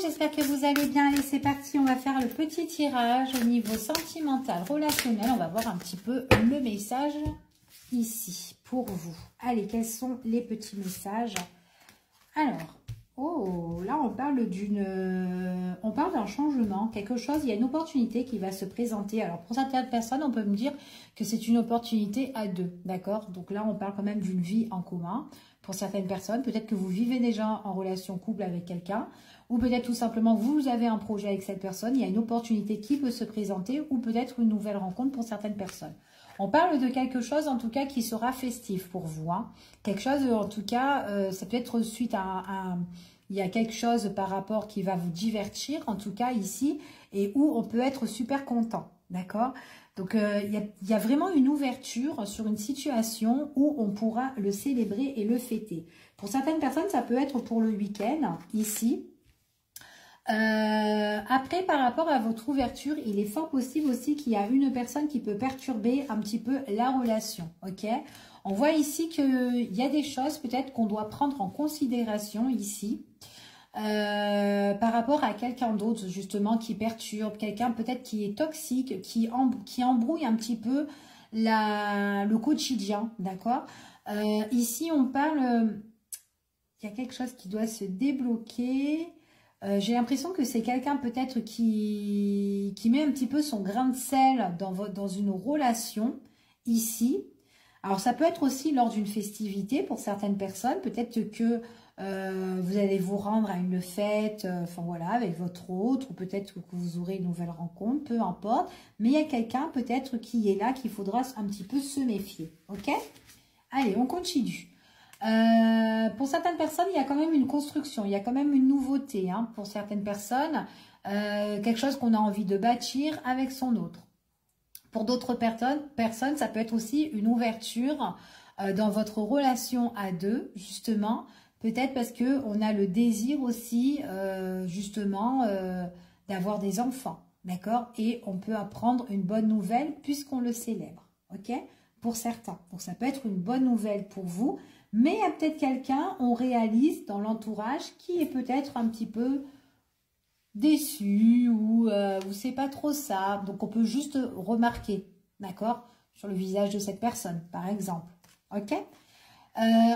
j'espère que vous allez bien. Allez, c'est parti, on va faire le petit tirage au niveau sentimental, relationnel. On va voir un petit peu le message ici pour vous. Allez, quels sont les petits messages? Alors, oh, là on parle d'un changement, quelque chose, il y a une opportunité qui va se présenter. Alors pour certaines personnes, on peut me dire que c'est une opportunité à deux, d'accord? Donc là on parle quand même d'une vie en commun. Pour certaines personnes, peut-être que vous vivez déjà en relation couple avec quelqu'un, ou peut-être tout simplement vous avez un projet avec cette personne, il y a une opportunité qui peut se présenter, ou peut-être une nouvelle rencontre pour certaines personnes. On parle de quelque chose en tout cas qui sera festif pour vous, hein. Quelque chose en tout cas, ça peut être suite à il y a quelque chose par rapport qui va vous divertir en tout cas ici, et où on peut être super content, d'accord? Donc, il y a vraiment une ouverture sur une situation où on pourra le célébrer et le fêter. Pour certaines personnes, ça peut être pour le week-end, ici. Après, par rapport à votre ouverture, il est fort possible aussi qu'il y a une personne qui peut perturber un petit peu la relation, ok? On voit ici qu'il y a des choses peut-être qu'on doit prendre en considération ici. Par rapport à quelqu'un d'autre justement qui perturbe, quelqu'un peut-être qui est toxique, qui embrouille un petit peu le quotidien, d'accord? Ici on parle, il y a quelque chose qui doit se débloquer. J'ai l'impression que c'est quelqu'un peut-être qui met un petit peu son grain de sel dans une relation ici. Alors ça peut être aussi lors d'une festivité pour certaines personnes, peut-être que vous allez vous rendre à une fête, enfin voilà, avec votre autre, ou peut-être que vous aurez une nouvelle rencontre, peu importe. Mais il y a quelqu'un peut-être qui est là, qu'il faudra un petit peu se méfier, ok? Allez, on continue. Pour certaines personnes, il y a quand même une construction, il y a quand même une nouveauté, hein, pour certaines personnes, quelque chose qu'on a envie de bâtir avec son autre. Pour d'autres personnes, ça peut être aussi une ouverture dans votre relation à deux, justement. Peut-être parce qu'on a le désir aussi, justement, d'avoir des enfants, d'accord? Et on peut apprendre une bonne nouvelle puisqu'on le célèbre, ok? Pour certains. Donc, ça peut être une bonne nouvelle pour vous. Mais il y a peut-être quelqu'un, on réalise dans l'entourage, qui est peut-être un petit peu déçu ou c'est pas trop ça. Donc, on peut juste remarquer, d'accord? Sur le visage de cette personne, par exemple, ok?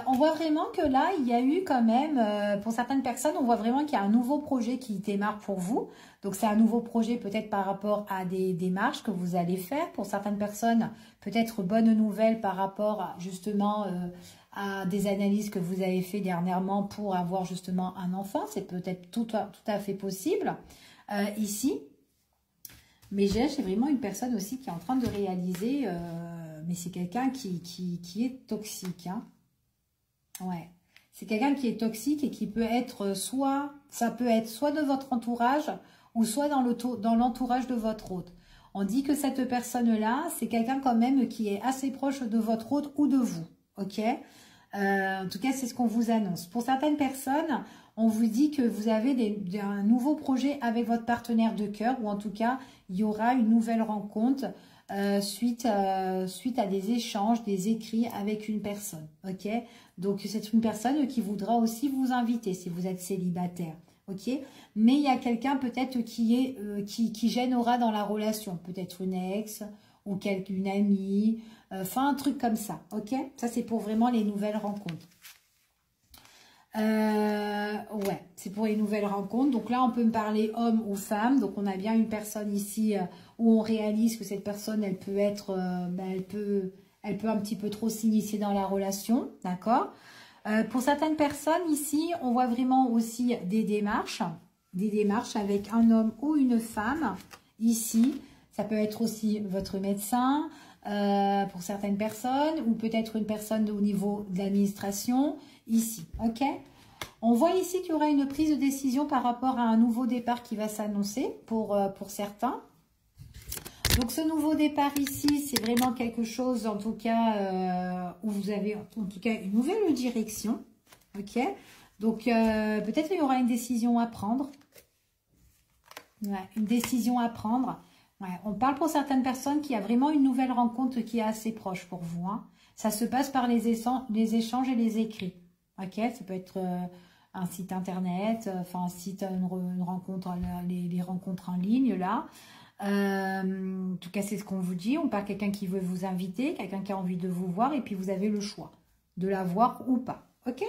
On voit vraiment que là, il y a eu quand même, pour certaines personnes, on voit vraiment qu'il y a un nouveau projet qui démarre pour vous. Donc, c'est un nouveau projet peut-être par rapport à des démarches que vous allez faire. Pour certaines personnes, peut-être bonne nouvelle par rapport à, justement à des analyses que vous avez fait dernièrement pour avoir justement un enfant. C'est peut-être tout à fait possible ici. Mais j'ai vraiment une personne aussi qui est en train de réaliser, mais c'est quelqu'un qui est toxique, hein. Ouais, c'est quelqu'un qui est toxique et qui peut être ça peut être soit de votre entourage ou soit dans l'entourage de votre hôte. On dit que cette personne-là, c'est quelqu'un quand même qui est assez proche de votre hôte ou de vous, ok? En tout cas, c'est ce qu'on vous annonce. Pour certaines personnes, on vous dit que vous avez un nouveau projet avec votre partenaire de cœur, ou en tout cas, il y aura une nouvelle rencontre suite à des échanges, des écrits avec une personne, ok? Donc, c'est une personne qui voudra aussi vous inviter si vous êtes célibataire, ok? Mais il y a quelqu'un peut-être qui gênera dans la relation, peut-être une ex ou une amie, enfin un truc comme ça, ok? Ça, c'est pour vraiment les nouvelles rencontres. Ouais, c'est pour les nouvelles rencontres. Donc là, on peut me parler homme ou femme. Donc, on a bien une personne ici où on réalise que cette personne, elle peut être, elle peut un petit peu trop s'initier dans la relation, d'accord? Pour certaines personnes ici, on voit vraiment aussi des démarches avec un homme ou une femme ici. Ça peut être aussi votre médecin pour certaines personnes, ou peut-être une personne au niveau de l'administration ici, ok? On voit ici qu'il y aura une prise de décision par rapport à un nouveau départ qui va s'annoncer pour certains. Donc, ce nouveau départ ici, c'est vraiment quelque chose, en tout cas, où vous avez, en tout cas, une nouvelle direction. Ok? Donc, peut-être qu'il y aura une décision à prendre. Ouais, une décision à prendre. Ouais, on parle pour certaines personnes qu'il y a vraiment une nouvelle rencontre qui est assez proche pour vous, hein. Ça se passe par les échanges et les écrits. Ok? Ça peut être un site internet, enfin un site, une rencontre, les rencontres en ligne là. En tout cas, c'est ce qu'on vous dit. On parle quelqu'un qui veut vous inviter, quelqu'un qui a envie de vous voir, et puis vous avez le choix de la voir ou pas. Ok?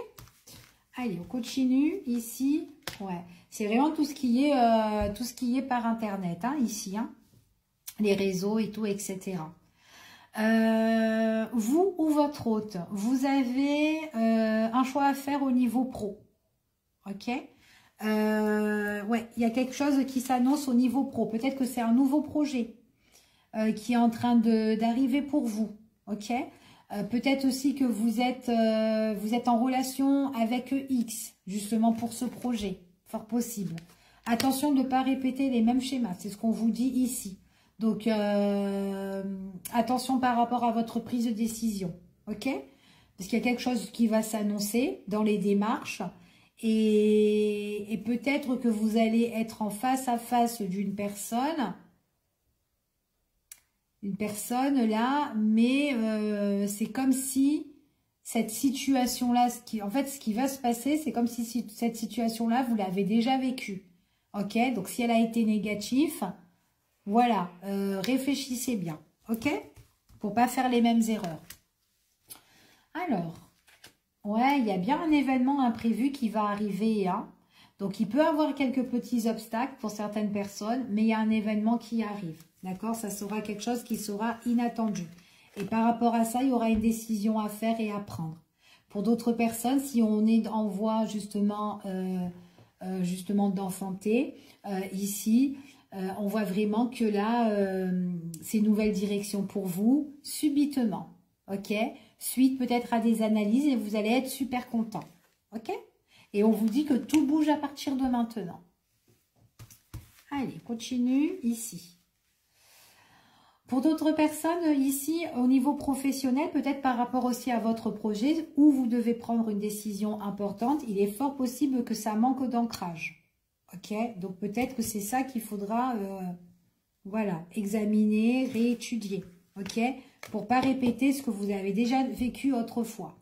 Allez, on continue ici. Ouais, c'est vraiment tout ce qui est par internet, hein, ici, hein. Les réseaux et tout, etc. Vous ou votre hôte, vous avez un choix à faire au niveau pro. Ok? Ouais, il y a quelque chose qui s'annonce au niveau pro. Peut-être que c'est un nouveau projet qui est en train d'arriver pour vous. Ok? Peut-être aussi que vous êtes en relation avec X, justement pour ce projet. Fort possible. Attention de ne pas répéter les mêmes schémas. C'est ce qu'on vous dit ici. Donc, attention par rapport à votre prise de décision. Ok? Parce qu'il y a quelque chose qui va s'annoncer dans les démarches. Et peut-être que vous allez être en face à face d'une personne. Une personne là, mais c'est comme si cette situation-là, en fait, ce qui va se passer, c'est comme si cette situation-là, vous l'avez déjà vécue. Ok? Donc, si elle a été négative... Voilà, réfléchissez bien, ok? Pour pas faire les mêmes erreurs. Alors, ouais, il y a bien un événement imprévu qui va arriver, hein? Donc, il peut y avoir quelques petits obstacles pour certaines personnes, mais il y a un événement qui arrive, d'accord? Ça sera quelque chose qui sera inattendu. Et par rapport à ça, il y aura une décision à faire et à prendre. Pour d'autres personnes, si on est en voie justement d'enfanter, ici... on voit vraiment que là, c'est une nouvelle direction pour vous, subitement, ok? Suite peut-être à des analyses et vous allez être super content, ok? Et on vous dit que tout bouge à partir de maintenant. Allez, continue ici. Pour d'autres personnes, ici, au niveau professionnel, peut-être par rapport aussi à votre projet, où vous devez prendre une décision importante, il est fort possible que ça manque d'ancrage. Ok, donc peut-être que c'est ça qu'il faudra, voilà, examiner, réétudier, ok, pour pas répéter ce que vous avez déjà vécu autrefois.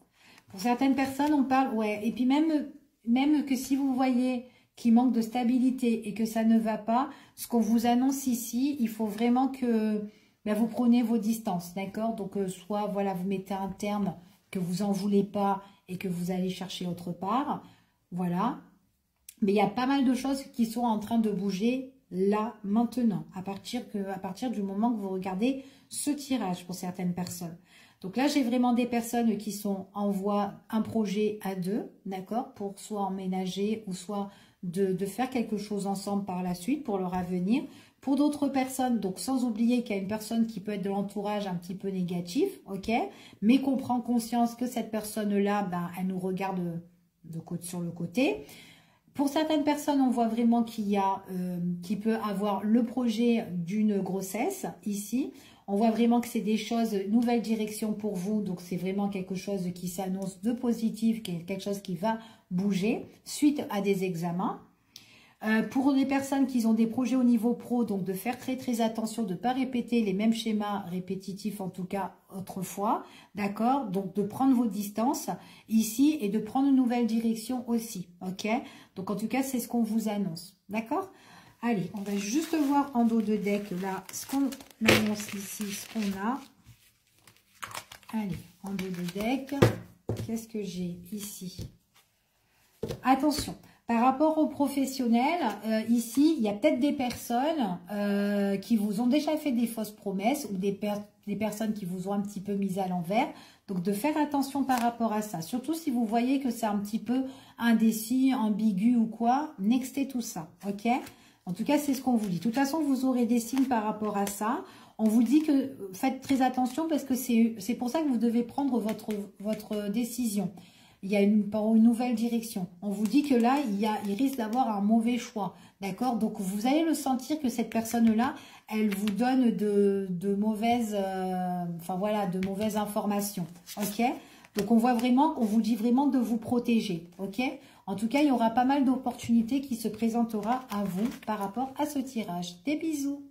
Pour certaines personnes, on parle, ouais, et puis même que si vous voyez qu'il manque de stabilité et que ça ne va pas, ce qu'on vous annonce ici, il faut vraiment que vous preniez vos distances, d'accord? Donc, soit, voilà, vous mettez un terme que vous en voulez pas et que vous allez chercher autre part, voilà. Mais il y a pas mal de choses qui sont en train de bouger là, maintenant, à partir du moment que vous regardez ce tirage pour certaines personnes. Donc là, j'ai vraiment des personnes qui sont en voie, un projet à deux, d'accord, pour soit emménager ou soit de faire quelque chose ensemble par la suite pour leur avenir. Pour d'autres personnes, donc sans oublier qu'il y a une personne qui peut être de l'entourage un petit peu négatif, ok, mais qu'on prend conscience que cette personne-là, elle nous regarde sur le côté. Pour certaines personnes, on voit vraiment qu'il peut avoir le projet d'une grossesse ici. On voit vraiment que c'est des choses, nouvelle direction pour vous. Donc, c'est vraiment quelque chose qui s'annonce de positif, quelque chose qui va bouger suite à des examens. Pour les personnes qui ont des projets au niveau pro, donc de faire très très attention, de ne pas répéter les mêmes schémas répétitifs, en tout cas autrefois, d'accord? Donc de prendre vos distances ici et de prendre une nouvelle direction aussi, ok? Donc en tout cas, c'est ce qu'on vous annonce, d'accord? Allez, on va juste voir en dos de deck, là, ce qu'on annonce ici, ce qu'on a. Allez, en dos de deck, qu'est-ce que j'ai ici? Attention. Par rapport aux professionnels, ici, il y a peut-être des personnes qui vous ont déjà fait des fausses promesses ou des personnes qui vous ont un petit peu mis à l'envers. Donc, de faire attention par rapport à ça. Surtout si vous voyez que c'est un petit peu indécis, ambigu ou quoi, nextez tout ça, ok? En tout cas, c'est ce qu'on vous dit. De toute façon, vous aurez des signes par rapport à ça. On vous dit que faites très attention parce que c'est pour ça que vous devez prendre votre décision. Il y a une nouvelle direction. On vous dit que là, il risque d'avoir un mauvais choix. D'accord? Donc, vous allez le sentir que cette personne-là, elle vous donne de mauvaises informations. Ok? Donc, on vous dit vraiment de vous protéger. Ok? En tout cas, il y aura pas mal d'opportunités qui se présenteront à vous par rapport à ce tirage. Des bisous!